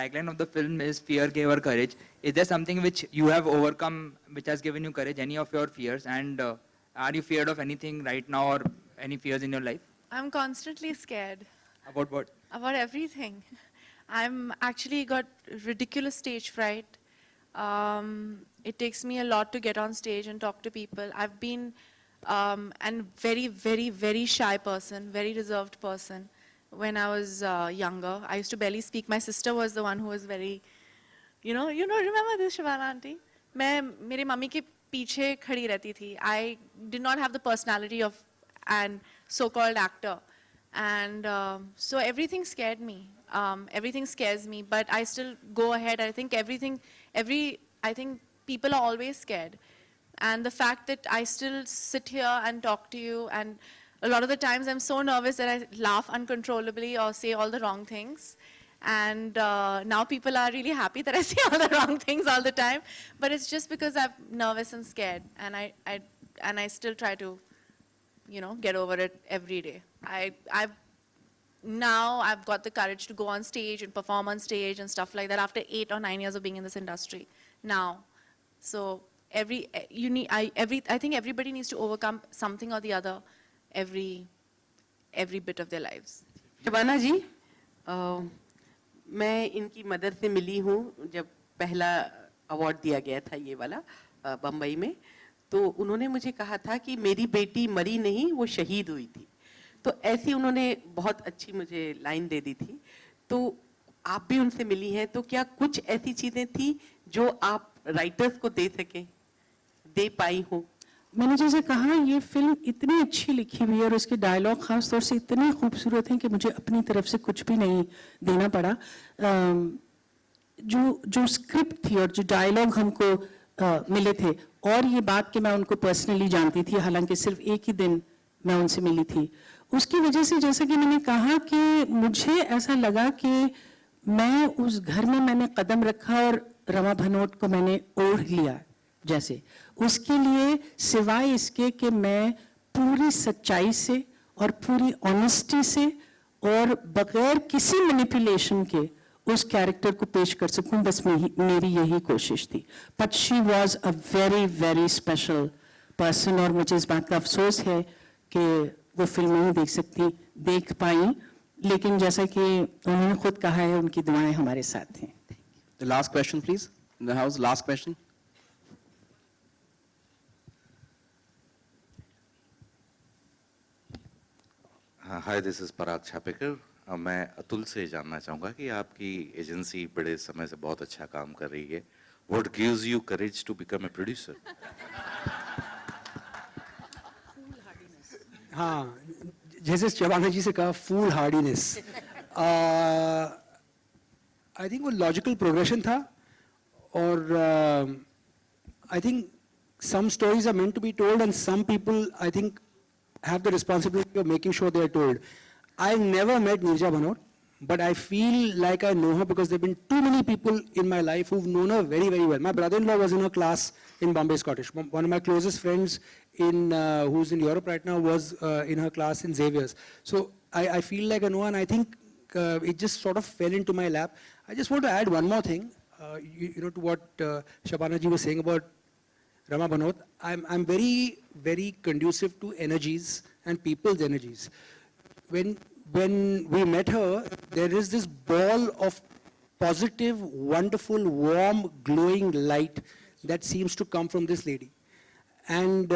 tagline of the film is "Fear gave her courage." Is there something which you have overcome, which has given you courage? Any of your fears? And are you feared of anything right now, or any fears in your life? I'm constantly scared About what? about everything. I'm actually got ridiculous stage fright. It takes me a lot to get on stage and talk to people. I've been and very, very, very shy person, very reserved person. When I was younger, I used to barely speak. My sister was the one who was very, remember this, Shabana auntie? मैं मेरे mummy के पीछे खड़ी रहती थी. I did not have the personality of an so-called actor, and so everything scared me. Everything scares me, but I still go ahead. I think I think people are always scared. And the fact that I still sit here and talk to you, and a lot of the times I'm so nervous that I laugh uncontrollably or say all the wrong things. And now people are really happy that I say all the wrong things all the time. But it's just because I'm nervous and scared. And I still try to, get over it every day. Now I've got the courage to go on stage and perform on stage and stuff like that after 8 or 9 years of being in this industry now. So I think everybody needs to overcome something or the other every bit of their lives. Shabana जी, मैं इनकी mother से मिली हूँ जब पहला award दिया गया था ये वाला बम्बई में, तो उन्होंने मुझे कहा था कि मेरी बेटी मरी नहीं, वो शहीद हुई थी. तो ऐसी उन्होंने बहुत अच्छी मुझे लाइन दे दी थी. तो आप भी उनसे मिली हैं, तो क्या कुछ ऐसी चीजें थी जो आप राइटर्स को दे पाई हो? मैंने जैसे कहा, ये फिल्म इतनी अच्छी लिखी हुई है और उसके डायलॉग खास तौर से इतने खूबसूरत हैं कि मुझे अपनी तरफ से कुछ भी नहीं देना पड़ा. जो स्क्रिप्ट थी और जो डायलॉग हमको मिले थे, और ये बात कि मैं उनको पर्सनली जानती थी, हालांकि सिर्फ एक ही दिन मैं उनसे मिली थी, उसकी वजह से जैसे कि मैंने कहा कि मुझे ऐसा लगा कि मैं उस घर में मैंने कदम रखा और रमा भनोट को मैंने ओढ़ लिया. जैसे उसके लिए सिवाय इसके कि मैं पूरी सच्चाई से और पूरी ऑनेस्टी से और बगैर किसी मैनिपुलेशन के उस कैरेक्टर को पेश कर सकूं, बस मेरी यही कोशिश थी. But she was a very very special person, और मुझे इस बात का अफसोस है कि वो फिल्म नहीं देख पाई, लेकिन जैसा कि उन्होंने खुद कहा है, उनकी दुआएं हमारे साथ हैं. The last question, please. In the house, last question. Hi, this is Parag Chapekar. मैं अतुल से जानना चाहूँगा कि आपकी एजेंसी बड़े समय से बहुत अच्छा काम कर रही है. What gives you courage to become a producer? हाँ, जैसे शबाना जी से कहा, फूल हार्डीनेस. आई थिंक वो लॉजिकल प्रोग्रेशन था, और I think some stories are meant to be told, and some people, I think, have the responsibility of making sure they are told. I never met Nirja Bhanot, but I feel like I know her because there have been too many people in my life who've known her very, very well. My brother-in-law was in her class in Bombay Scottish. One of my closest friends who's in Europe right now was in her class in Xavier's. So I feel like I know her, and I think it just sort of fell into my lap. I just want to add one more thing, to what Shabana ji was saying about Rama Bhanot. I'm very, very conducive to energies and people's energies. When we met her, there is this ball of positive, wonderful, warm, glowing light that seems to come from this lady. And,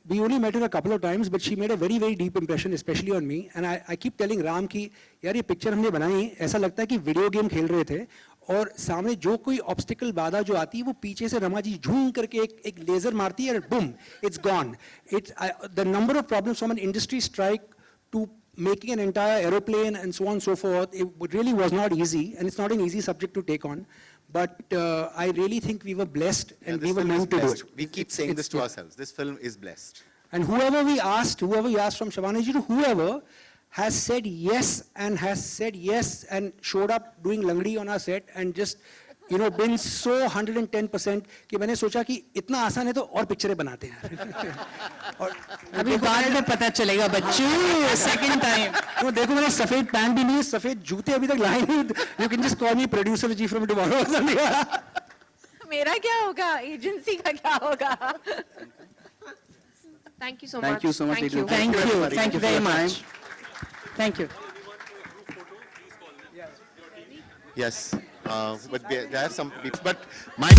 we only met her a couple of times, but she made a very, very deep impression, especially on me. And I keep telling Ram कि यार ये picture हमने बनाई, ऐसा लगता है कि video game खेल रहे थे, और सामने जो कोई ऑब्स्टिकल बाधा जो आती है, वो पीछे से रमा जी झूम करके एक लेजर मारती है, और boom, it's gone. The number of problems from an industry strike to making an entire aeroplane and so on and so forth, it really was not easy, and it's not an easy subject to take on. But I really think we were blessed, and we were meant to do it. We keep saying this to ourselves. This film is blessed. And whoever we asked from Shabana ji to whoever has said yes and showed up doing Langdi on our set and just been so 110% कि मैंने सोचा कि इतना आसान है तो और पिक्चरें बनाते हैं और अभी बाद में पता चलेगा बच्चों, सेकंड टाइम। तो देखो मैंने सफेद पैंट भी नहीं है, सफेद जूते अभी तक लाए नहीं। You can just call me producer ji from tomorrow. मेरा क्या होगा, एजेंसी का क्या होगा? Thank you so Thank much. you so much, Thank Adrian. you. Thank you very much. Thank you. Yes, but there are some people, but my